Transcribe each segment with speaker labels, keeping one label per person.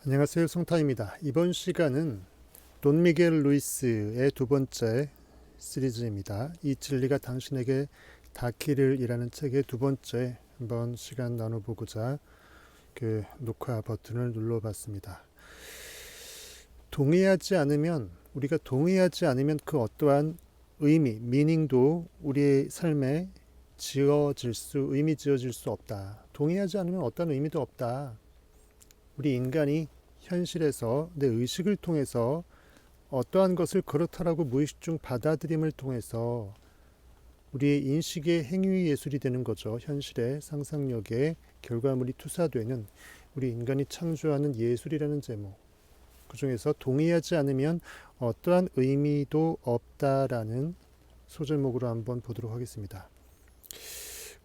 Speaker 1: 안녕하세요. 송타입니다. 이번 시간은 돈 미겔 루이스의 두 번째 시리즈입니다. 이 진리가 당신에게 닿기를 이라는 책의 두 번째 한번 시간 나눠보고자 녹화 버튼을 눌러봤습니다. 우리가 동의하지 않으면 그 어떠한 의미, 미닝도 우리의 삶에 의미 지어질 수 없다. 동의하지 않으면 어떤 의미도 없다. 우리 인간이 현실에서 내 의식을 통해서 어떠한 것을 그렇다라고 무의식 중 받아들임을 통해서 우리의 인식의 행위 예술이 되는 거죠. 현실의 상상력의 결과물이 투사되는 우리 인간이 창조하는 예술이라는 제목. 그 중에서 동의하지 않으면 어떠한 의미도 없다라는 소제목으로 한번 보도록 하겠습니다.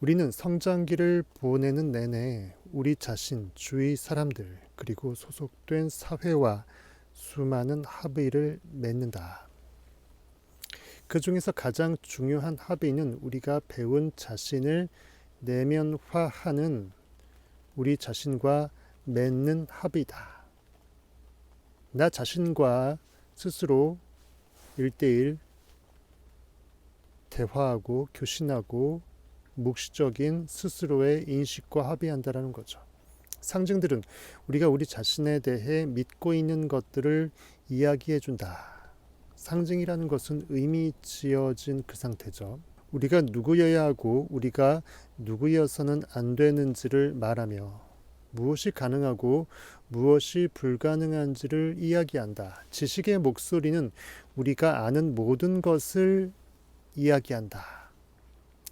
Speaker 1: 우리는 성장기를 보내는 내내 우리 자신, 주위 사람들, 그리고 소속된 사회와 수많은 합의를 맺는다. 그 중에서 가장 중요한 합의는 우리가 배운 자신을 내면화하는 우리 자신과 맺는 합의다. 나 자신과 스스로 1대1 대화하고 교신하고 묵시적인 스스로의 인식과 합의한다라는 거죠. 상징들은 우리가 우리 자신에 대해 믿고 있는 것들을 이야기해 준다. 상징이라는 것은 의미 지어진 그 상태죠. 우리가 누구여야 하고 우리가 누구여서는 안 되는지를 말하며 무엇이 가능하고 무엇이 불가능한지를 이야기한다. 지식의 목소리는 우리가 아는 모든 것을 이야기한다.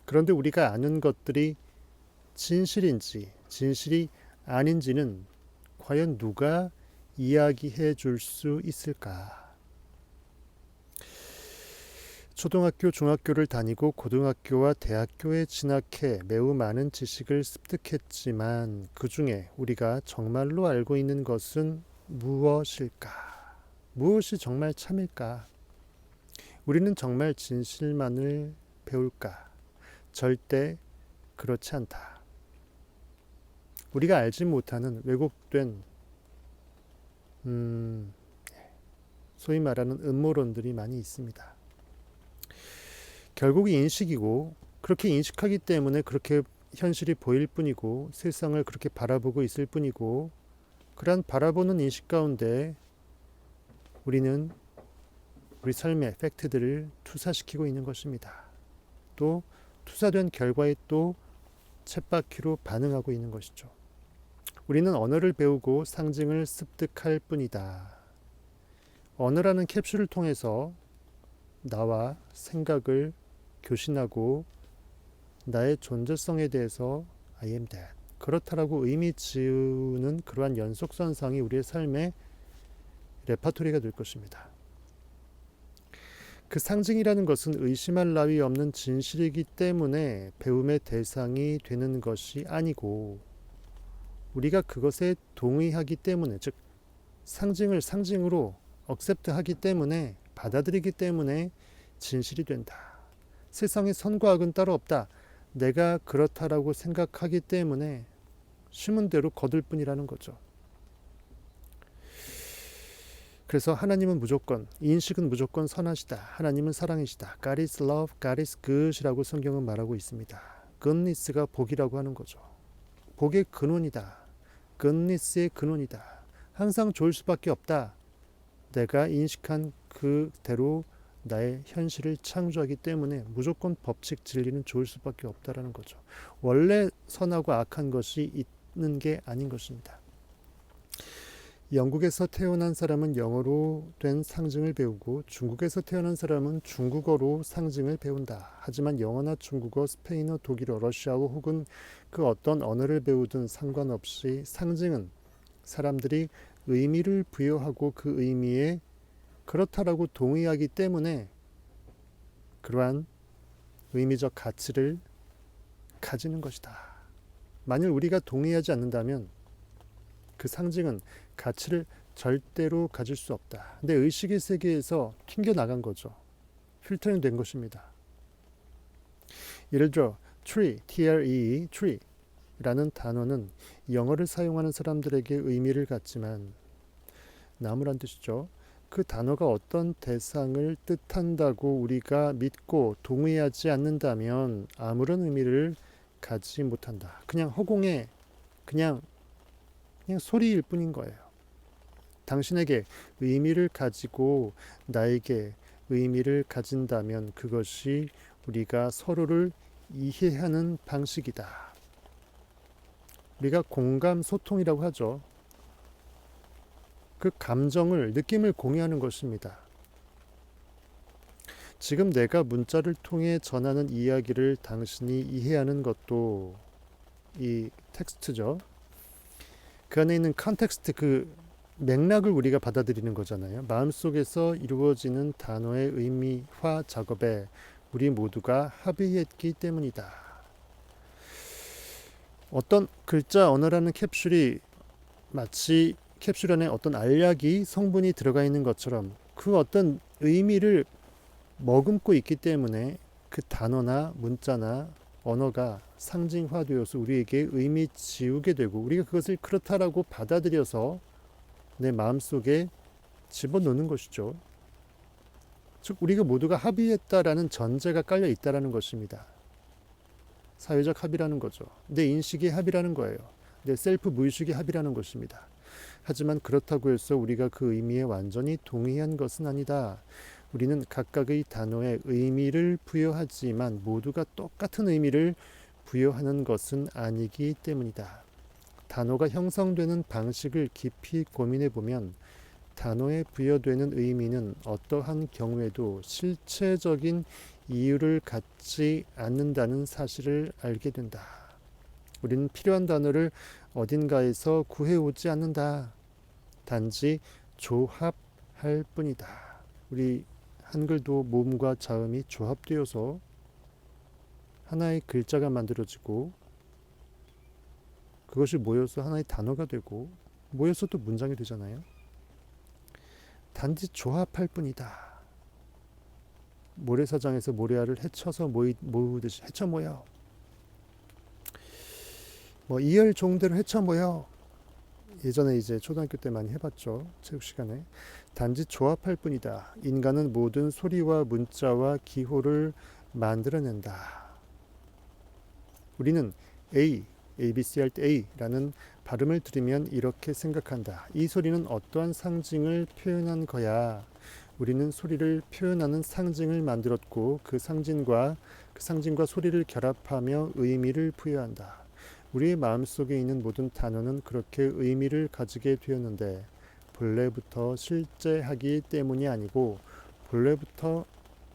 Speaker 1: 그런데 우리가 아는 것들이 진실인지 진실이 아닌지는 과연 누가 이야기해 줄 수 있을까? 초등학교, 중학교를 다니고 고등학교와 대학교에 진학해 매우 많은 지식을 습득했지만 그 중에 우리가 정말로 알고 있는 것은 무엇일까? 무엇이 정말 참일까? 우리는 정말 진실만을 배울까? 절대 그렇지 않다. 우리가 알지 못하는 왜곡된 소위 말하는 음모론들이 많이 있습니다. 결국 인식이고 그렇게 인식하기 때문에 그렇게 현실이 보일 뿐이고 세상을 그렇게 바라보고 있을 뿐이고 그러한 바라보는 인식 가운데 우리는 우리 삶의 팩트들을 투사시키고 있는 것입니다. 또 투사된 결과에 또 쳇바퀴로 반응하고 있는 것이죠. 우리는 언어를 배우고 상징을 습득할 뿐이다. 언어라는 캡슐을 통해서 나와 생각을 교신하고 나의 존재성에 대해서 I am that. 그렇다라고 의미 지우는 그러한 연속선상이 우리의 삶의 레파토리가 될 것입니다. 그 상징이라는 것은 의심할 나위 없는 진실이기 때문에 배움의 대상이 되는 것이 아니고 우리가 그것에 동의하기 때문에 즉 상징을 상징으로 억셉트하기 때문에 받아들이기 때문에 진실이 된다. 세상에 선과 악은 따로 없다. 내가 그렇다라고 생각하기 때문에 심은 대로 거둘 뿐이라는 거죠. 그래서 하나님은 무조건, 인식은 무조건 선하시다. 하나님은 사랑이시다. God is love, God is good이라고 성경은 말하고 있습니다. goodness가 복이라고 하는 거죠. 복의 근원이다. goodness의 근원이다. 항상 좋을 수밖에 없다. 내가 인식한 그대로 나의 현실을 창조하기 때문에 무조건 법칙 진리는 좋을 수밖에 없다라는 거죠. 원래 선하고 악한 것이 있는 게 아닌 것입니다. 영국에서 태어난 사람은 영어로 된 상징을 배우고 중국에서 태어난 사람은 중국어로 상징을 배운다. 하지만 영어나 중국어, 스페인어, 독일어, 러시아어 혹은 그 어떤 언어를 배우든 상관없이 상징은 사람들이 의미를 부여하고 그 의미에 그렇다라고 동의하기 때문에 그러한 의미적 가치를 가지는 것이다. 만일 우리가 동의하지 않는다면 그 상징은 가치를 절대로 가질 수 없다. 근데 의식의 세계에서 튕겨나간 거죠. 필터링 된 것입니다. 예를 들어 tree, tree 라는 단어는 영어를 사용하는 사람들에게 의미를 갖지만 나무란 뜻이죠. 그 단어가 어떤 대상을 뜻한다고 우리가 믿고 동의하지 않는다면 아무런 의미를 가지 못한다. 그냥 허공에 그냥 소리일 뿐인 거예요. 당신에게 의미를 가지고 나에게 의미를 가진다면 그것이 우리가 서로를 이해하는 방식이다. 우리가 공감 소통이라고 하죠. 그 감정을, 느낌을 공유하는 것입니다. 지금 내가 문자를 통해 전하는 이야기를 당신이 이해하는 것도 이 텍스트죠. 그 안에 있는 컨텍스트, 그 맥락을 우리가 받아들이는 거잖아요. 마음속에서 이루어지는 단어의 의미화 작업에 우리 모두가 합의했기 때문이다. 어떤 글자 언어라는 캡슐이 마치 캡슐 안에 어떤 알약이 성분이 들어가 있는 것처럼 그 어떤 의미를 머금고 있기 때문에 그 단어나 문자나 언어가 상징화되어서 우리에게 의미 지우게 되고 우리가 그것을 그렇다라고 받아들여서 내 마음속에 집어넣는 것이죠. 즉 우리가 모두가 합의했다라는 전제가 깔려 있다라는 것입니다. 사회적 합의라는 거죠. 내 인식의 합의라는 거예요. 내 셀프 무의식의 합의라는 것입니다. 하지만 그렇다고 해서 우리가 그 의미에 완전히 동의한 것은 아니다. 우리는 각각의 단어에 의미를 부여하지만 모두가 똑같은 의미를 부여하는 것은 아니기 때문이다. 단어가 형성되는 방식을 깊이 고민해 보면 단어에 부여되는 의미는 어떠한 경우에도 실체적인 이유를 갖지 않는다는 사실을 알게 된다. 우리는 필요한 단어를 어딘가에서 구해오지 않는다. 단지 조합할 뿐이다. 우리 한글도 모음과 자음이 조합되어서 하나의 글자가 만들어지고 그것이 모여서 하나의 단어가 되고 모여서 또 문장이 되잖아요. 단지 조합할 뿐이다. 모래사장에서 모래알을 헤쳐서 모으듯이 헤쳐 모여. 이열 종대로 헤쳐 모여. 예전에 이제 초등학교 때 많이 해봤죠. 체육 시간에. 단지 조합할 뿐이다. 인간은 모든 소리와 문자와 기호를 만들어낸다. 우리는 ABC 할 때 A라는 발음을 들으면 이렇게 생각한다. 이 소리는 어떠한 상징을 표현한 거야. 우리는 소리를 표현하는 상징을 만들었고 그 상징과 소리를 결합하며 의미를 부여한다. 우리의 마음속에 있는 모든 단어는 그렇게 의미를 가지게 되었는데 본래부터 실제하기 때문이 아니고 본래부터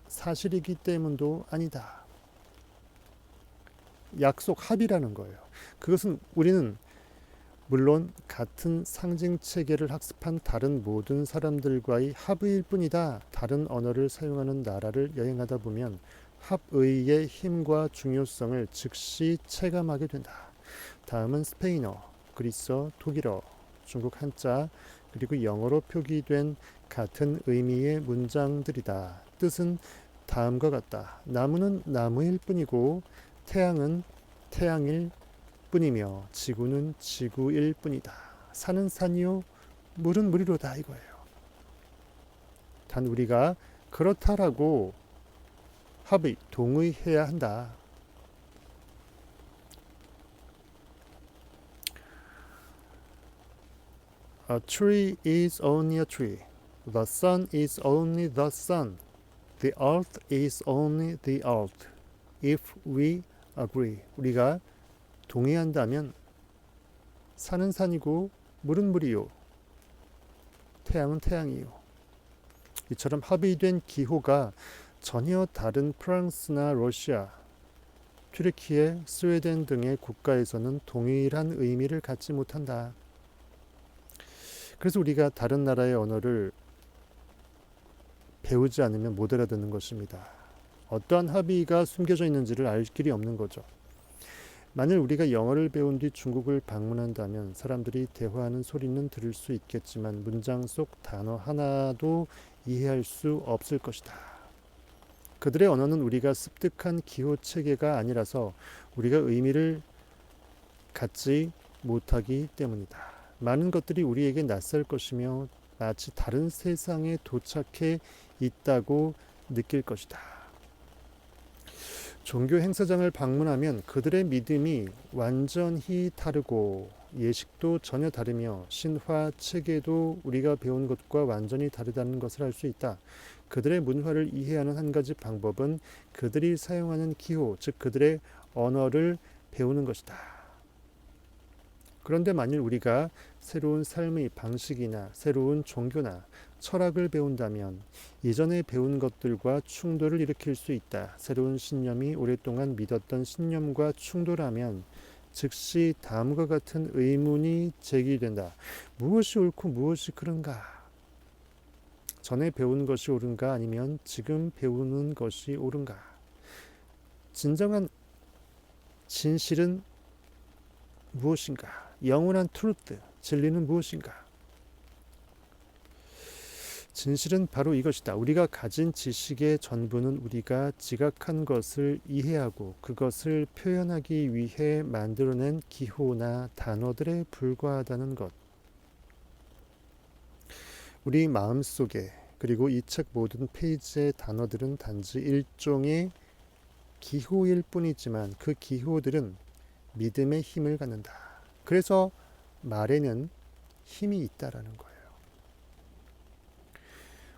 Speaker 1: 사실이기 때문도 아니다. 약속, 합의라는 거예요. 그것은 우리는 물론 같은 상징 체계를 학습한 다른 모든 사람들과의 합의일 뿐이다. 다른 언어를 사용하는 나라를 여행하다 보면 합의의 힘과 중요성을 즉시 체감하게 된다. 다음은 스페인어, 그리스어, 독일어, 중국 한자, 그리고 영어로 표기된 같은 의미의 문장들이다. 뜻은 다음과 같다. 나무는 나무일 뿐이고 태양은 태양일 뿐이며 지구는 지구일 뿐이다. 산은 산이요 물은 물이로다 이거예요. 단 우리가 그렇다라고 합의, 동의해야 한다. A tree is only a tree. The sun is only the sun. The earth is only the earth. If we agree. 우리가 동의한다면 산은 산이고 물은 물이요. 태양은 태양이요. 이처럼 합의된 기호가 전혀 다른 프랑스나 러시아, 튀르키예, 스웨덴 등의 국가에서는 동일한 의미를 갖지 못한다. 그래서 우리가 다른 나라의 언어를 배우지 않으면 못 알아듣는 것입니다. 어떠한 합의가 숨겨져 있는지를 알 길이 없는 거죠. 만일 우리가 영어를 배운 뒤 중국을 방문한다면 사람들이 대화하는 소리는 들을 수 있겠지만 문장 속 단어 하나도 이해할 수 없을 것이다. 그들의 언어는 우리가 습득한 기호 체계가 아니라서 우리가 의미를 갖지 못하기 때문이다. 많은 것들이 우리에게 낯설 것이며 마치 다른 세상에 도착해 있다고 느낄 것이다. 종교 행사장을 방문하면 그들의 믿음이 완전히 다르고 예식도 전혀 다르며 신화 체계도 우리가 배운 것과 완전히 다르다는 것을 알 수 있다. 그들의 문화를 이해하는 한 가지 방법은 그들이 사용하는 기호, 즉 그들의 언어를 배우는 것이다. 그런데 만일 우리가 새로운 삶의 방식이나 새로운 종교나 철학을 배운다면 이전에 배운 것들과 충돌을 일으킬 수 있다. 새로운 신념이 오랫동안 믿었던 신념과 충돌하면 즉시 다음과 같은 의문이 제기된다. 무엇이 옳고 무엇이 그른가? 전에 배운 것이 옳은가 아니면 지금 배우는 것이 옳은가? 진정한 진실은 무엇인가? 영원한 트루트, 진리는 무엇인가? 진실은 바로 이것이다. 우리가 가진 지식의 전부는 우리가 지각한 것을 이해하고 그것을 표현하기 위해 만들어낸 기호나 단어들에 불과하다는 것. 우리 마음속에 그리고 이 책 모든 페이지의 단어들은 단지 일종의 기호일 뿐이지만 그 기호들은 믿음의 힘을 갖는다. 그래서 말에는 힘이 있다라는 거예요.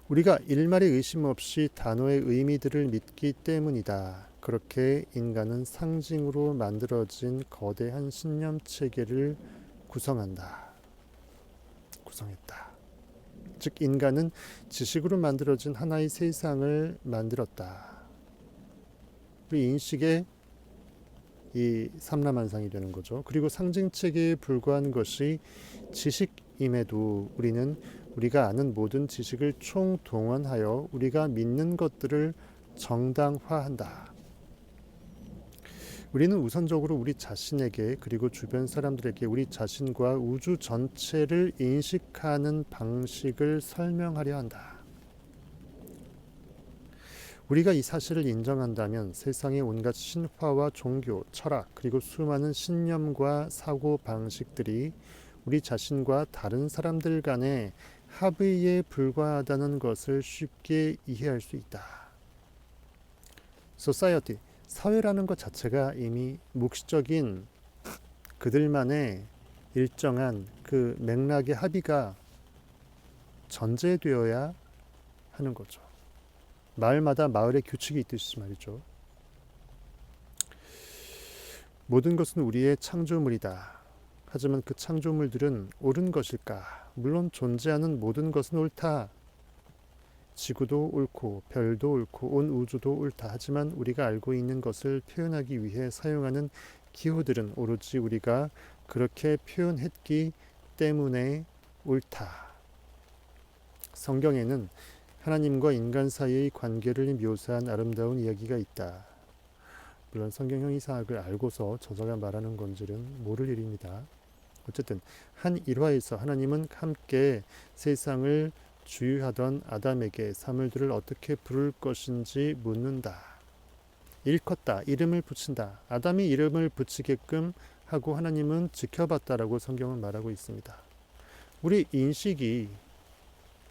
Speaker 1: 우리가 일말의 의심 없이 단어의 의미들을 믿기 때문이다. 그렇게 인간은 상징으로 만들어진 거대한 신념 체계를 구성했다. 즉 인간은 지식으로 만들어진 하나의 세상을 만들었다. 우리 인식의 이 삼라만상이 되는 거죠. 그리고 상징 체계에 불과한 것이 지식임에도 우리는 우리가 아는 모든 지식을 총동원하여 우리가 믿는 것들을 정당화한다. 우리는 우선적으로 우리 자신에게 그리고 주변 사람들에게 우리 자신과 우주 전체를 인식하는 방식을 설명하려 한다. 우리가 이 사실을 인정한다면 세상의 온갖 신화와 종교, 철학 그리고 수많은 신념과 사고 방식들이 우리 자신과 다른 사람들 간의 합의에 불과하다는 것을 쉽게 이해할 수 있다. Society, 사회라는 것 자체가 이미 묵시적인 그들만의 일정한 그 맥락의 합의가 전제되어야 하는 거죠. 마을마다 마을의 규칙이 있듯이 말이죠. 모든 것은 우리의 창조물이다. 하지만 그 창조물들은 옳은 것일까? 물론 존재하는 모든 것은 옳다. 지구도 옳고 별도 옳고 온 우주도 옳다. 하지만 우리가 알고 있는 것을 표현하기 위해 사용하는 기호들은 오로지 우리가 그렇게 표현했기 때문에 옳다. 성경에는 하나님과 인간 사이의 관계를 묘사한 아름다운 이야기가 있다. 물론 성경 형이상학을 알고서 저자가 말하는 건지는 모를 일입니다. 어쨌든 한 일화에서 하나님은 함께 세상을 주유하던 아담에게 사물들을 어떻게 부를 것인지 묻는다. 일컫다, 이름을 붙인다. 아담이 이름을 붙이게끔 하고 하나님은 지켜봤다라고 성경은 말하고 있습니다. 우리 인식이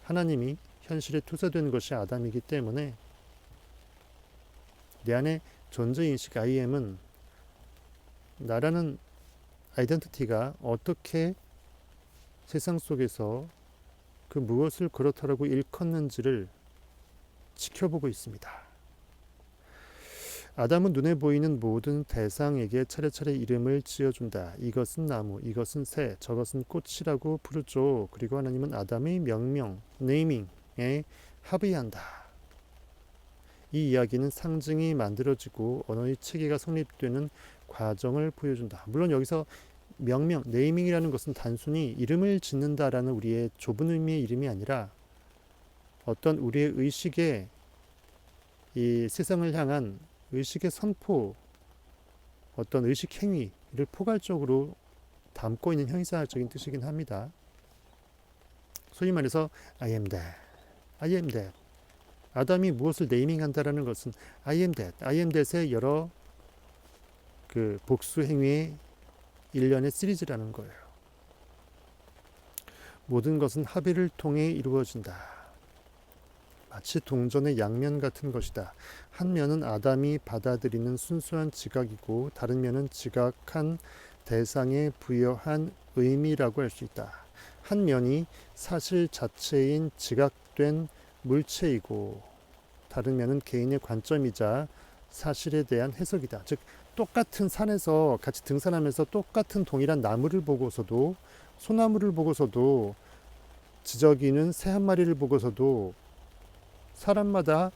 Speaker 1: 하나님이 현실에 투사된 것이 아담이기 때문에 내 안에 존재인식 IM은 나라는 아이덴티티가 어떻게 세상 속에서 그 무엇을 그렇다라고 일컫는지를 지켜보고 있습니다. 아담은 눈에 보이는 모든 대상에게 차례차례 이름을 지어준다. 이것은 나무, 이것은 새, 저것은 꽃이라고 부르죠. 그리고 하나님은 아담의 명명, 네이밍에 합의한다. 이 이야기는 상징이 만들어지고 언어의 체계가 성립되는 과정을 보여준다. 물론 여기서 명명, 네이밍이라는 것은 단순히 이름을 짓는다라는 우리의 좁은 의미의 이름이 아니라 어떤 우리의 의식의 이 세상을 향한 의식의 선포, 어떤 의식 행위를 포괄적으로 담고 있는 형이상학적인 뜻이긴 합니다. 소위 말해서 I am that, I am that. 아담이 무엇을 네이밍한다라는 것은 I am that의 여러 그 복수 행위의 일련의 시리즈라는 거예요. 모든 것은 합의를 통해 이루어진다. 마치 동전의 양면 같은 것이다. 한 면은 아담이 받아들이는 순수한 지각이고 다른 면은 지각한 대상에 부여한 의미라고 할 수 있다. 한 면이 사실 자체인 지각된 물체이고 다른 면은 개인의 관점이자 사실에 대한 해석이다. 즉 똑같은 산에서 같이 등산하면서 똑같은 동일한 나무를 보고서도 소나무를 보고서도 지저귀는 새 한 마리를 보고서도 사람마다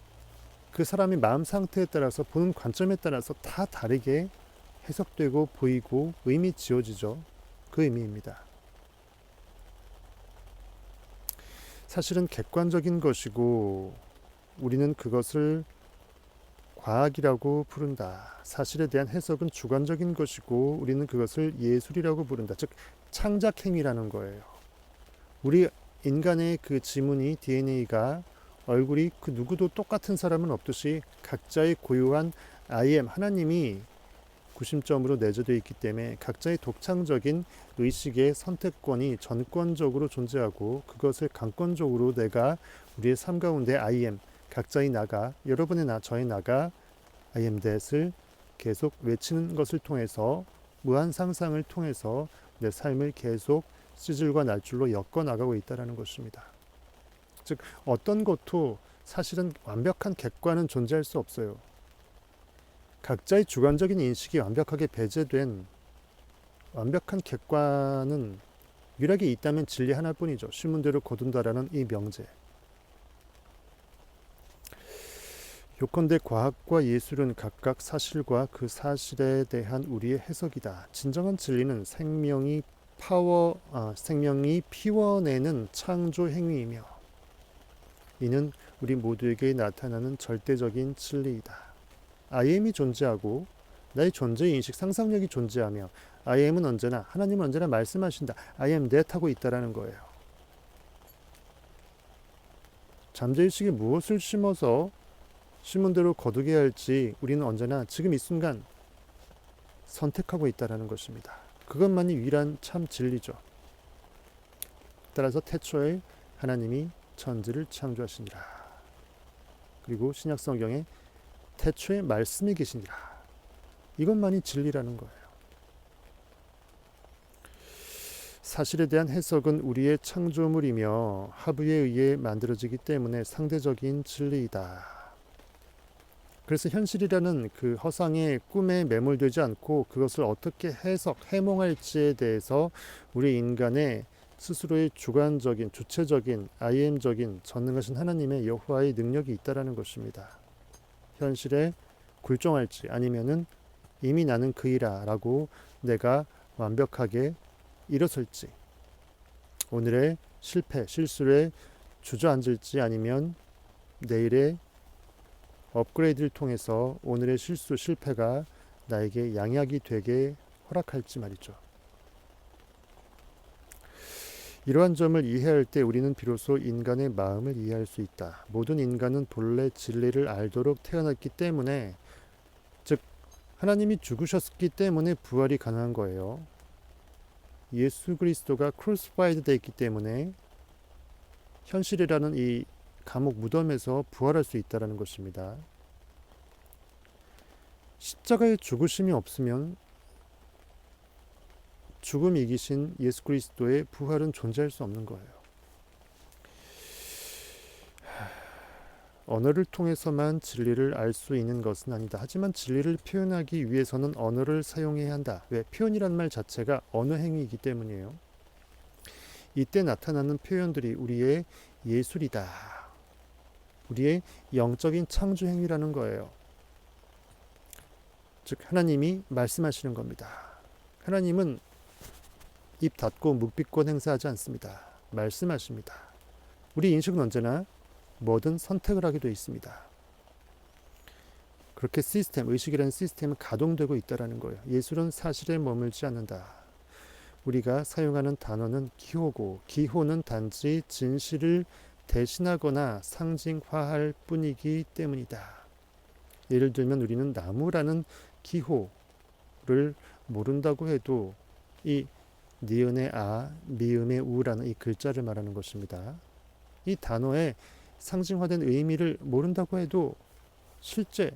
Speaker 1: 그 사람의 마음 상태에 따라서 보는 관점에 따라서 다 다르게 해석되고 보이고 의미 지어지죠. 그 의미입니다. 사실은 객관적인 것이고 우리는 그것을 과학이라고 부른다. 사실에 대한 해석은 주관적인 것이고 우리는 그것을 예술이라고 부른다. 즉 창작행위라는 거예요. 우리 인간의 그 지문이 DNA가 얼굴이 그 누구도 똑같은 사람은 없듯이 각자의 고유한 I am 하나님이 구심점으로 내재되어 있기 때문에 각자의 독창적인 의식의 선택권이 전권적으로 존재하고 그것을 강권적으로 내가 우리의 삶 가운데 I am 각자의 나가 여러분의 나 저의 나가 I am that을 계속 외치는 것을 통해서 무한 상상을 통해서 내 삶을 계속 시줄과 날줄로 엮어 나가고 있다는 것입니다. 즉 어떤 것도 사실은 완벽한 객관은 존재할 수 없어요. 각자의 주관적인 인식이 완벽하게 배제된 완벽한 객관은 유일하게 있다면 진리 하나뿐이죠. 신문대로 거둔다라는 이 명제. 요컨대 과학과 예술은 각각 사실과 그 사실에 대한 우리의 해석이다. 진정한 진리는 생명이 피워내는 창조 행위이며 이는 우리 모두에게 나타나는 절대적인 진리이다. I am이 존재하고 나의 존재 인식, 상상력이 존재하며 I am은 언제나 하나님은 언제나 말씀하신다. I am that 하고 있다라는 거예요. 잠재의식에 무엇을 심어서 심은 대로 거두게 할지 우리는 언제나 지금 이 순간 선택하고 있다는 것입니다. 그것만이 유일한 참 진리죠. 따라서 태초에 하나님이 천지를 창조하시니라. 그리고 신약 성경에 태초에 말씀이 계시니라. 이것만이 진리라는 거예요. 사실에 대한 해석은 우리의 창조물이며 합의에 의해 만들어지기 때문에 상대적인 진리이다. 그래서 현실이라는 그 허상의 꿈에 매몰되지 않고 그것을 어떻게 해몽할지에 대해서 우리 인간의 스스로의 주관적인, 주체적인, IM적인 전능하신 하나님의 여호와의 능력이 있다라는 것입니다. 현실에 굴종할지 아니면은 이미 나는 그이라라고 내가 완벽하게 일어설지 오늘의 실패, 실수에 주저앉을지 아니면 내일의 업그레이드를 통해서 오늘의 실수, 실패가 나에게 양약이 되게 허락할지 말이죠. 이러한 점을 이해할 때 우리는 비로소 인간의 마음을 이해할 수 있다. 모든 인간은 본래 진리를 알도록 태어났기 때문에 즉 하나님이 죽으셨기 때문에 부활이 가능한 거예요. 예수 그리스도가 크루시파이드 되어 있기 때문에 현실이라는 이 감옥 무덤에서 부활할 수 있다는 것입니다. 십자가의 죽으심이 없으면 죽음이 이기신 예수 그리스도의 부활은 존재할 수 없는 거예요. 언어를 통해서만 진리를 알 수 있는 것은 아니다. 하지만 진리를 표현하기 위해서는 언어를 사용해야 한다. 왜? 표현이란 말 자체가 언어 행위이기 때문이에요. 이때 나타나는 표현들이 우리의 예술이다. 우리의 영적인 창조 행위라는 거예요. 즉 하나님이 말씀하시는 겁니다. 하나님은 입 닫고 묵비권 행사하지 않습니다. 말씀하십니다. 우리 인식은 언제나 뭐든 선택을 하게 되어 있습니다. 그렇게 의식이라는 시스템은 가동되고 있다는 거예요. 예술은 사실에 머물지 않는다. 우리가 사용하는 단어는 기호고 기호는 단지 진실을 대신하거나 상징화할 뿐이기 때문이다. 예를 들면 우리는 나무라는 기호를 모른다고 해도 이 니은의 아, 미음의 우라는 이 글자를 말하는 것입니다. 이 단어의 상징화된 의미를 모른다고 해도 실제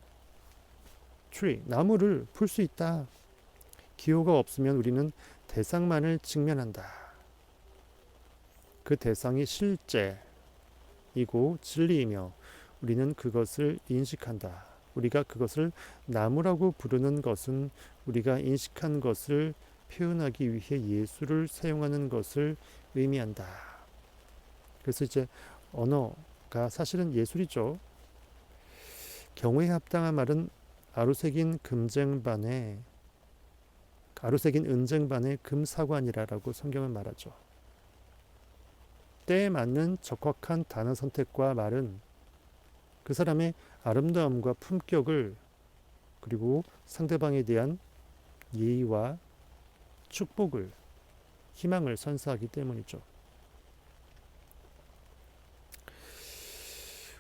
Speaker 1: tree, 나무를 풀 수 있다. 기호가 없으면 우리는 대상만을 직면한다. 그 대상이 실제이고 진리이며 우리는 그것을 인식한다. 우리가 그것을 나무라고 부르는 것은 우리가 인식한 것을 표현하기 위해 예술을 사용하는 것을 의미한다. 그래서 이제 언어가 사실은 예술이죠. 경우에 합당한 말은 아로새긴 은쟁반의 금사관이라고 성경은 말하죠. 때에 맞는 적확한 단어 선택과 말은 그 사람의 아름다움과 품격을 그리고 상대방에 대한 예의와 축복을 희망을 선사하기 때문이죠.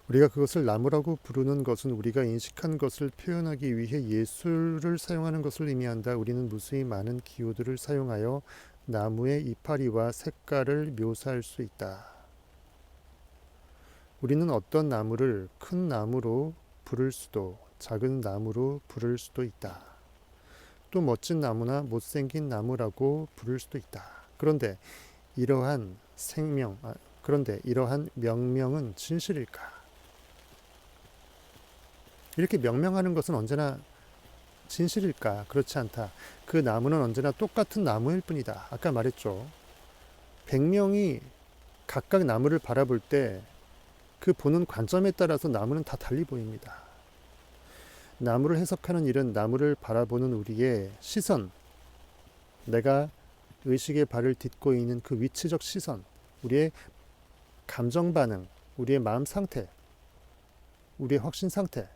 Speaker 1: 우리가 그것을 나무라고 부르는 것은 우리가 인식한 것을 표현하기 위해 예술을 사용하는 것을 의미한다. 우리는 무수히 많은 기호들을 사용하여 나무의 이파리와 색깔을 묘사할 수 있다. 우리는 어떤 나무를 큰 나무로 부를 수도 작은 나무로 부를 수도 있다. 또 멋진 나무나 못생긴 나무라고 부를 수도 있다. 그런데 이러한 명명은 진실일까? 이렇게 명명하는 것은 언제나 진실일까? 그렇지 않다. 그 나무는 언제나 똑같은 나무일 뿐이다. 아까 말했죠. 100명이 각각 나무를 바라볼 때 그 보는 관점에 따라서 나무는 다 달리 보입니다. 나무를 해석하는 일은 나무를 바라보는 우리의 시선, 내가 의식의 발을 딛고 있는 그 위치적 시선, 우리의 감정 반응, 우리의 마음 상태, 우리의 확신 상태,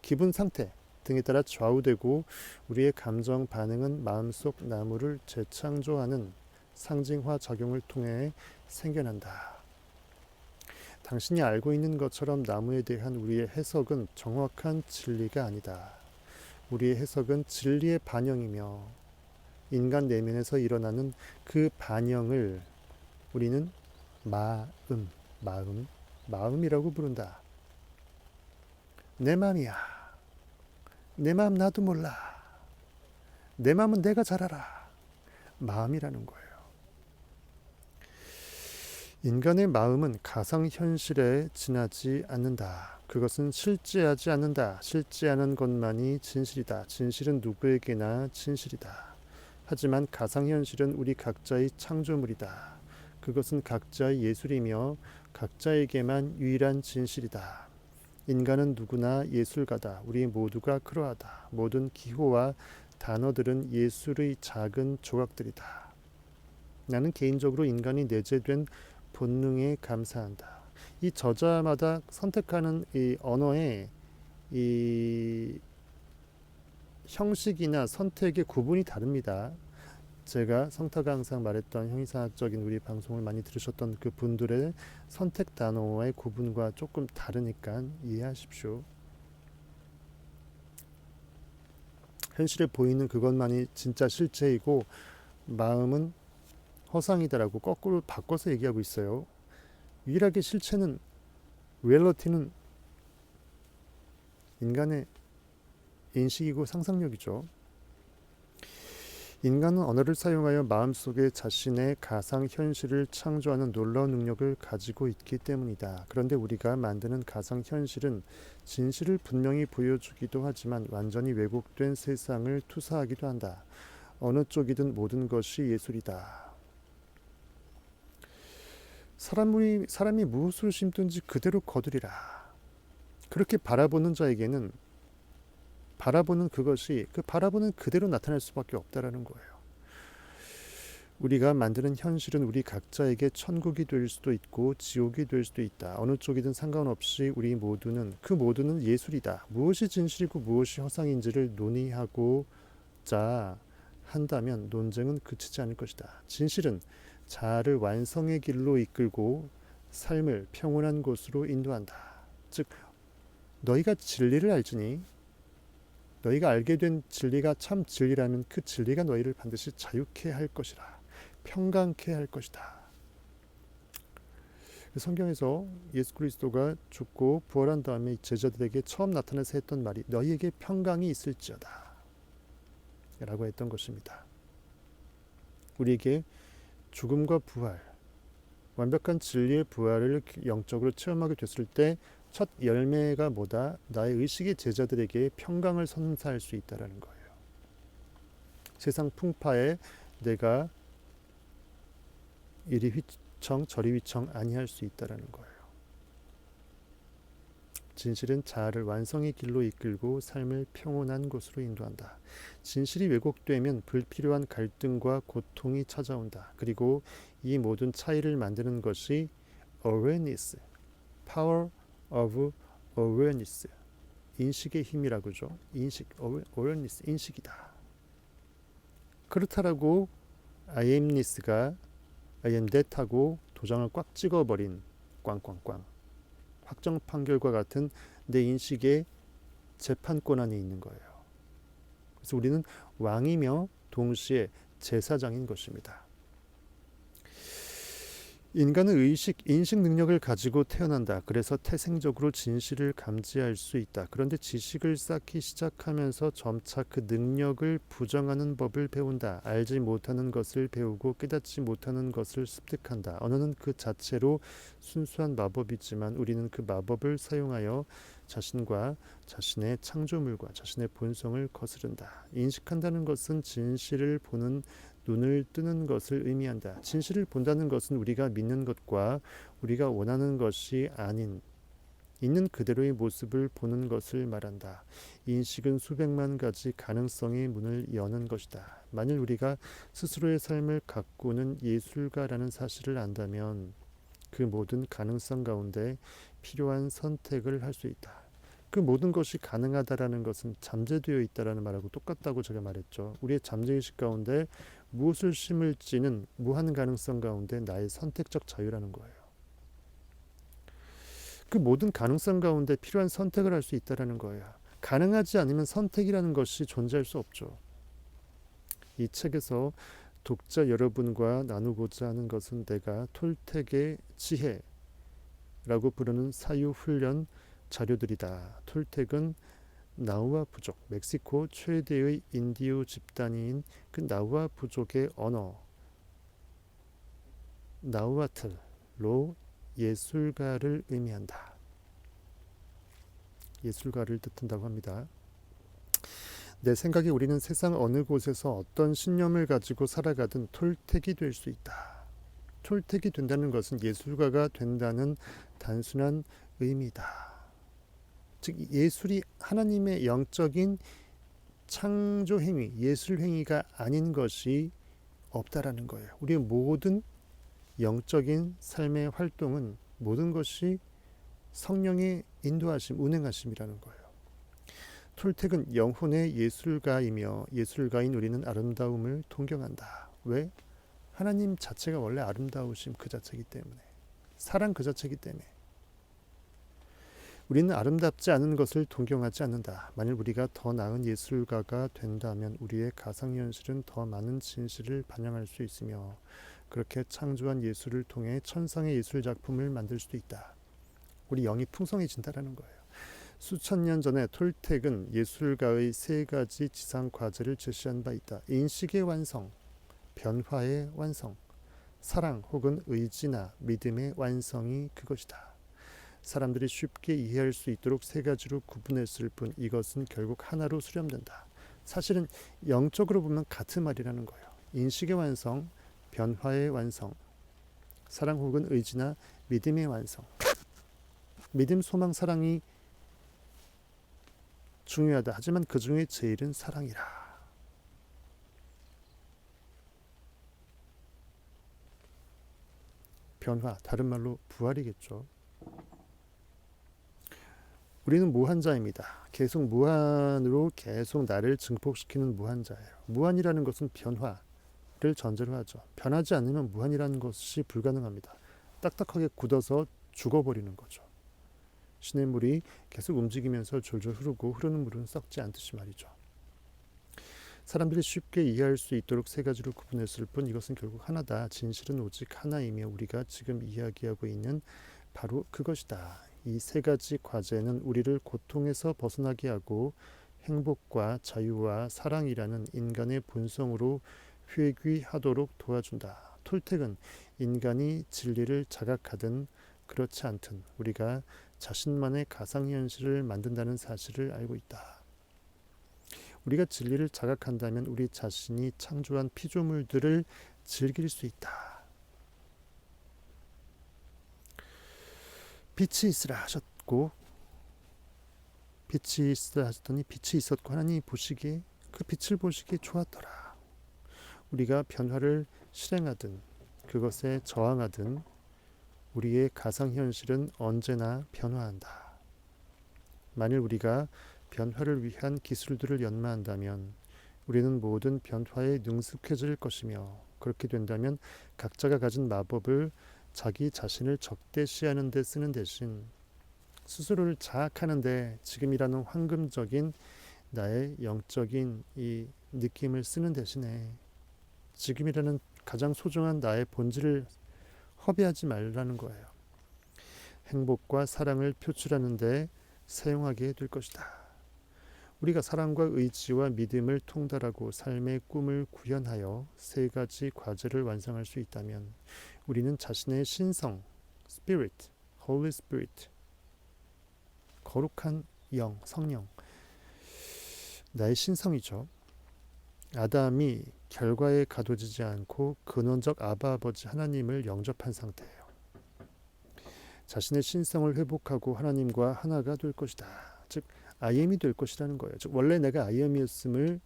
Speaker 1: 기분 상태 등에 따라 좌우되고 우리의 감정 반응은 마음속 나무를 재창조하는 상징화 작용을 통해 생겨난다. 당신이 알고 있는 것처럼 나무에 대한 우리의 해석은 정확한 진리가 아니다. 우리의 해석은 진리의 반영이며 인간 내면에서 일어나는 그 반영을 우리는 마음이라고 부른다. 내 마음이야. 내 마음 나도 몰라. 내 마음은 내가 잘 알아. 마음이라는 거예요. 인간의 마음은 가상현실에 지나지 않는다. 그것은 실제하지 않는다. 실제하는 것만이 진실이다. 진실은 누구에게나 진실이다. 하지만 가상현실은 우리 각자의 창조물이다. 그것은 각자의 예술이며 각자에게만 유일한 진실이다. 인간은 누구나 예술가다. 우리 모두가 그러하다. 모든 기호와 단어들은 예술의 작은 조각들이다. 나는 개인적으로 인간이 내재된 본능에 감사한다. 이 저자마다 선택하는 이 언어의 이 형식이나 선택의 구분이 다릅니다. 제가 성타가 항상 말했던 형이상학적인 우리 방송을 많이 들으셨던 그 분들의 선택 단어의 구분과 조금 다르니까 이해하십시오. 현실에 보이는 그것만이 진짜 실체이고 마음은 허상이다라고 거꾸로 바꿔서 얘기하고 있어요. 유일하게 실체는 리얼리티는 인간의 인식이고 상상력이죠. 인간은 언어를 사용하여 마음속에 자신의 가상현실을 창조하는 놀라운 능력을 가지고 있기 때문이다. 그런데 우리가 만드는 가상현실은 진실을 분명히 보여주기도 하지만 완전히 왜곡된 세상을 투사하기도 한다. 어느 쪽이든 모든 것이 예술이다. 사람이 무엇을 심든지 그대로 거두리라. 그렇게 바라보는 자에게는 바라보는 그것이 그 바라보는 그대로 나타날 수밖에 없다라는 거예요. 우리가 만드는 현실은 우리 각자에게 천국이 될 수도 있고 지옥이 될 수도 있다. 어느 쪽이든 상관없이 우리 모두는 예술이다. 무엇이 진실이고 무엇이 허상인지를 논의하고자 한다면 논쟁은 그치지 않을 것이다. 진실은 자아를 완성의 길로 이끌고 삶을 평온한 곳으로 인도한다. 즉 너희가 진리를 알지니 너희가 알게 된 진리가 참 진리라면 그 진리가 너희를 반드시 자유케 할 것이라. 평강케 할 것이다. 성경에서 예수 그리스도가 죽고 부활한 다음에 제자들에게 처음 나타나서 했던 말이 너희에게 평강이 있을지어다 라고 했던 것입니다. 우리에게 죽음과 부활, 완벽한 진리의 부활을 영적으로 체험하게 됐을 때 첫 열매가 뭐다? 나의 의식의 제자들에게 평강을 선사할 수 있다는 거예요. 세상 풍파에 내가 이리 휘청 저리 휘청 아니할 수 있다는 거예요. 진실은 자아를 완성의 길로 이끌고 삶을 평온한 곳으로 인도한다. 진실이 왜곡되면 불필요한 갈등과 고통이 찾아온다. 그리고 이 모든 차이를 만드는 것이 awareness, power of awareness, 인식의 힘이라고 하죠. awareness, 인식이다. 그렇다라고 I amness가 I am that하고 도장을 꽉 찍어버린 꽝꽝꽝 확정 판결과 같은 내 인식의 재판권 안에 있는 거예요. 그래서 우리는 왕이며 동시에 제사장인 것입니다. 인간은 인식 능력을 가지고 태어난다. 그래서 태생적으로 진실을 감지할 수 있다. 그런데 지식을 쌓기 시작하면서 점차 그 능력을 부정하는 법을 배운다. 알지 못하는 것을 배우고 깨닫지 못하는 것을 습득한다. 언어는 그 자체로 순수한 마법이지만 우리는 그 마법을 사용하여 자신과 자신의 창조물과 자신의 본성을 거스른다. 인식한다는 것은 진실을 보는 눈을 뜨는 것을 의미한다. 진실을 본다는 것은 우리가 믿는 것과 우리가 원하는 것이 아닌 있는 그대로의 모습을 보는 것을 말한다. 인식은 수백만 가지 가능성의 문을 여는 것이다. 만일 우리가 스스로의 삶을 가꾸는 예술가라는 사실을 안다면 그 모든 가능성 가운데 필요한 선택을 할 수 있다. 그 모든 것이 가능하다라는 것은 잠재되어 있다라는 말하고 똑같다고 제가 말했죠. 우리의 잠재의식 가운데 무엇을 심을지는 무한 가능성 가운데 나의 선택적 자유라는 거예요. 그 모든 가능성 가운데 필요한 선택을 할 수 있다라는 거예요. 가능하지 않으면 선택이라는 것이 존재할 수 없죠. 이 책에서 독자 여러분과 나누고자 하는 것은 내가 톨텍의 지혜라고 부르는 사유훈련 자료들이다. 톨텍은 나우아 부족, 멕시코 최대의 인디오 집단인 그 나우아 부족의 언어 나우아틀로 예술가를 의미한다. 예술가를 뜻한다고 합니다. 내 생각에 우리는 세상 어느 곳에서 어떤 신념을 가지고 살아가든 톨텍이 될 수 있다. 톨텍이 된다는 것은 예술가가 된다는 단순한 의미다. 즉 예술이 하나님의 영적인 창조 행위, 예술 행위가 아닌 것이 없다라는 거예요. 우리의 모든 영적인 삶의 활동은 모든 것이 성령의 인도하심, 운행하심이라는 거예요. 톨텍은 영혼의 예술가이며 예술가인 우리는 아름다움을 동경한다. 왜? 하나님 자체가 원래 아름다우심 그 자체이기 때문에, 사랑 그 자체이기 때문에 우리는 아름답지 않은 것을 동경하지 않는다. 만일 우리가 더 나은 예술가가 된다면 우리의 가상현실은 더 많은 진실을 반영할 수 있으며 그렇게 창조한 예술을 통해 천상의 예술작품을 만들 수도 있다. 우리 영이 풍성해진다는 거예요. 수천 년 전에 톨텍은 예술가의 세 가지 지상 과제를 제시한 바 있다. 인식의 완성, 변화의 완성, 사랑 혹은 의지나 믿음의 완성이 그것이다. 사람들이 쉽게 이해할 수 있도록 세 가지로 구분했을 뿐 이것은 결국 하나로 수렴된다. 사실은 영적으로 보면 같은 말이라는 거예요. 인식의 완성, 변화의 완성, 사랑 혹은 의지나 믿음의 완성. 믿음, 소망, 사랑이 중요하다. 하지만 그 중에 제일은 사랑이라. 변화, 다른 말로 부활이겠죠. 우리는 무한자입니다. 계속 무한으로 계속 나를 증폭시키는 무한자예요. 무한이라는 것은 변화를 전제로 하죠. 변하지 않으면 무한이라는 것이 불가능합니다. 딱딱하게 굳어서 죽어버리는 거죠. 시냇물이 계속 움직이면서 졸졸 흐르고 흐르는 물은 썩지 않듯이 말이죠. 사람들이 쉽게 이해할 수 있도록 세 가지로 구분했을 뿐 이것은 결국 하나다. 진실은 오직 하나이며 우리가 지금 이야기하고 있는 바로 그것이다. 이 세 가지 과제는 우리를 고통에서 벗어나게 하고 행복과 자유와 사랑이라는 인간의 본성으로 회귀하도록 도와준다. 톨텍은 인간이 진리를 자각하든 그렇지 않든 우리가 자신만의 가상현실을 만든다는 사실을 알고 있다. 우리가 진리를 자각한다면 우리 자신이 창조한 피조물들을 즐길 수 있다. 빛이 있으라 하셨고 빛이 있으라 하셨더니 빛이 있었고 하나님이 보시기에 그 빛을 보시기에 좋았더라. 우리가 변화를 실행하든 그것에 저항하든 우리의 가상현실은 언제나 변화한다. 만일 우리가 변화를 위한 기술들을 연마한다면 우리는 모든 변화에 능숙해질 것이며 그렇게 된다면 각자가 가진 마법을 자기 자신을 적대시하는 데 쓰는 대신 스스로를 자학하는 데 지금이라는 황금적인 나의 영적인 이 느낌을 쓰는 대신에 지금이라는 가장 소중한 나의 본질을 허비하지 말라는 거예요. 행복과 사랑을 표출하는 데 사용하게 될 것이다. 우리가 사랑과 의지와 믿음을 통달하고 삶의 꿈을 구현하여 세 가지 과제를 완성할 수 있다면 우리는 자신의 신성, Spirit, Holy Spirit, 거룩한 영, 성령, 나의 신성이죠. 아담이 결과에 가둬지지 않고 근원적 아바 아버지 하나님을 영접한 상태예요. 자신의 신성을 회복하고 하나님과 하나가 될 것이다. 즉 I am이 될 것이라는 거예요. 즉 원래 내가 I am이었음을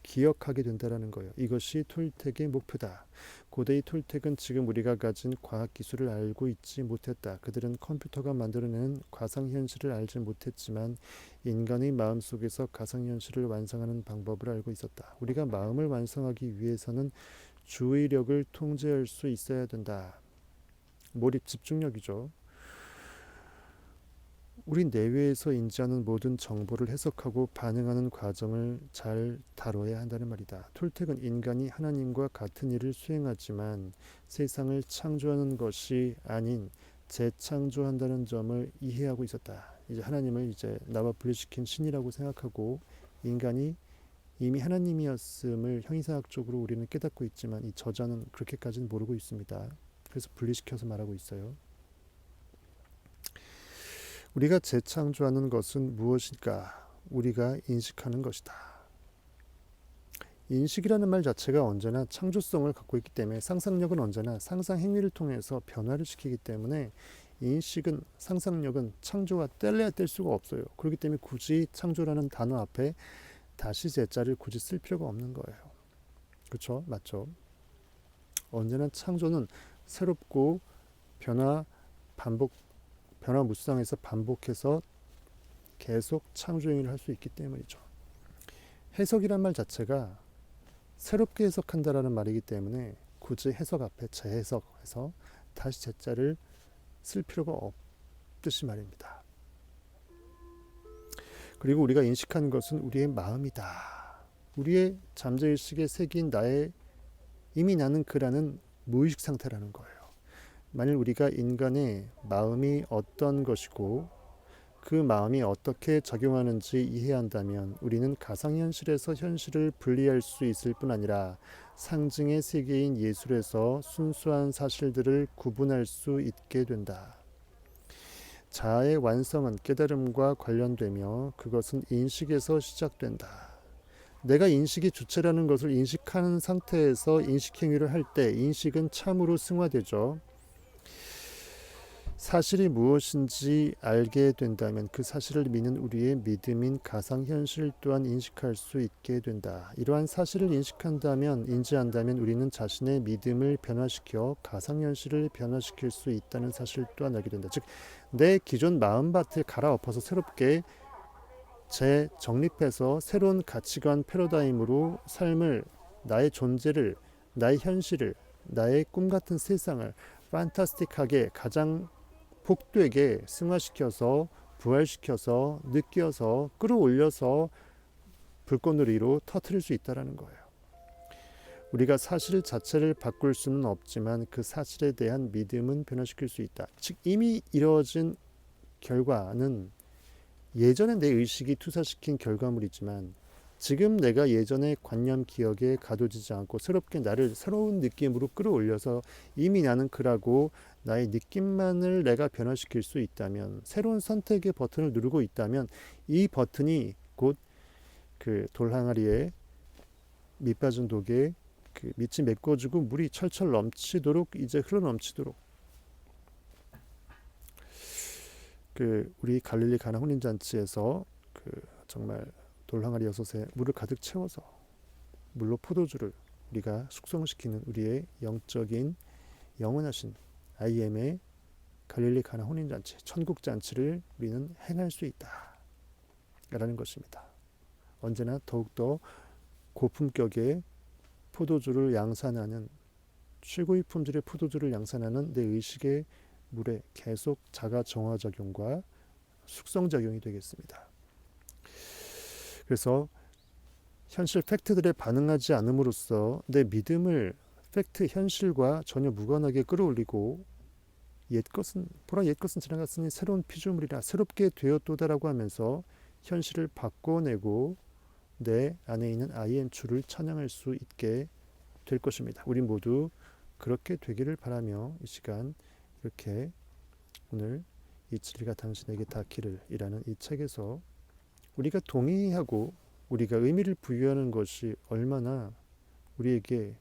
Speaker 1: 기억하게 된다는 거예요. 이것이 톨텍의 목표다. 고대의 톨텍은 지금 우리가 가진 과학기술을 알고 있지 못했다. 그들은 컴퓨터가 만들어내는 가상현실을 알지 못했지만 인간의 마음속에서 가상현실을 완성하는 방법을 알고 있었다. 우리가 마음을 완성하기 위해서는 주의력을 통제할 수 있어야 된다. 몰입, 집중력이죠. 우리 내외에서 인지하는 모든 정보를 해석하고 반응하는 과정을 잘 다뤄야 한다는 말이다. 톨텍은 인간이 하나님과 같은 일을 수행하지만 세상을 창조하는 것이 아닌 재창조한다는 점을 이해하고 있었다. 이제 하나님을 이제 나와 분리시킨 신이라고 생각하고 인간이 이미 하나님이었음을 형이상학적으로 우리는 깨닫고 있지만 이 저자는 그렇게까지는 모르고 있습니다. 그래서 분리시켜서 말하고 있어요. 우리가 재창조하는 것은 무엇일까? 우리가 인식하는 것이다. 인식이라는 말 자체가 언제나 창조성을 갖고 있기 때문에 상상력은 언제나 상상 행위를 통해서 변화를 시키기 때문에 인식은 상상력은 창조와 뗄래야 뗄 수가 없어요. 그렇기 때문에 굳이 창조라는 단어 앞에 다시 제자를 굳이 쓸 필요가 없는 거예요. 그렇죠? 맞죠? 언제나 창조는 새롭고 변화무쌍해서 반복해서 계속 창조 행위를 할 수 있기 때문이죠. 해석이란 말 자체가 새롭게 해석한다라는 말이기 때문에 굳이 해석 앞에 재해석해서 다시 제자를 쓸 필요가 없듯이 말입니다. 그리고 우리가 인식하는 것은 우리의 마음이다. 우리의 잠재의식에 새긴 이미 나는 그라는 무의식 상태라는 거예요. 만일 우리가 인간의 마음이 어떤 것이고 그 마음이 어떻게 작용하는지 이해한다면 우리는 가상현실에서 현실을 분리할 수 있을 뿐 아니라 상징의 세계인 예술에서 순수한 사실들을 구분할 수 있게 된다. 자아의 완성은 깨달음과 관련되며 그것은 인식에서 시작된다. 내가 인식이 주체라는 것을 인식하는 상태에서 인식행위를 할 때 인식은 참으로 승화되죠. 사실이 무엇인지 알게 된다면 그 사실을 믿는 우리의 믿음인 가상현실 또한 인식할 수 있게 된다. 이러한 사실을 인지한다면 우리는 자신의 믿음을 변화시켜 가상현실을 변화시킬 수 있다는 사실 또한 알게 된다. 즉, 내 기존 마음밭을 갈아엎어서 새롭게 재정립해서 새로운 가치관 패러다임으로 삶을, 나의 존재를, 나의 현실을, 나의 꿈같은 세상을 판타스틱하게 가장 복되게 승화시켜서 부활시켜서 느껴서 끌어올려서 불꽃놀이로 터뜨릴 수 있다라는 거예요. 우리가 사실 자체를 바꿀 수는 없지만 그 사실에 대한 믿음은 변화시킬 수 있다. 즉 이미 이루어진 결과는 예전에 내 의식이 투사시킨 결과물이지만 지금 내가 예전의 관념 기억에 가둬지지 않고 새롭게 나를 새로운 느낌으로 끌어올려서 이미 나는 그라고 나의 느낌만을 내가 변화시킬 수 있다면, 새로운 선택의 버튼을 누르고 있다면 이 버튼이 곧 그 돌항아리에 밑빠진 독에 그 밑이 메꿔지고 물이 철철 넘치도록 이제 흘러 넘치도록 그 우리 갈릴리 가나 혼인잔치에서 그 정말 돌항아리 6에 물을 가득 채워서 물로 포도주를 우리가 숙성시키는 우리의 영적인 영원하신 IM의 갈릴리 가나 혼인잔치, 천국잔치를 우리는 행할 수 있다 라는 것입니다. 언제나 더욱더 고품격의 포도주를 양산하는, 최고의 품질의 포도주를 양산하는 내 의식의 물에 계속 자가 정화작용과 숙성작용이 되겠습니다. 그래서 현실 팩트들에 반응하지 않음으로써 내 믿음을 팩트 현실과 전혀 무관하게 끌어올리고 옛것은 보라 옛것은 지나갔으니 새로운 피조물이라 새롭게 되었도다라고 하면서 현실을 바꿔내고 내 안에 있는 IN추를 찬양할 수 있게 될 것입니다. 우리 모두 그렇게 되기를 바라며 이 시간 이렇게 오늘 이 진리가 당신에게 닿기를 이라는 이 책에서 우리가 동의하고 우리가 의미를 부여하는 것이 얼마나 우리에게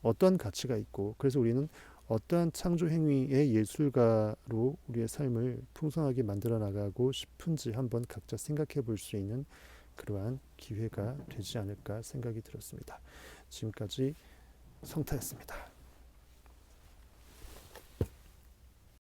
Speaker 1: 어떠한 가치가 있고, 그래서 우리는 어떠한 창조 행위의 예술가로 우리의 삶을 풍성하게 만들어 나가고 싶은지 한번 각자 생각해 볼 수 있는 그러한 기회가 되지 않을까 생각이 들었습니다. 지금까지 성타였습니다.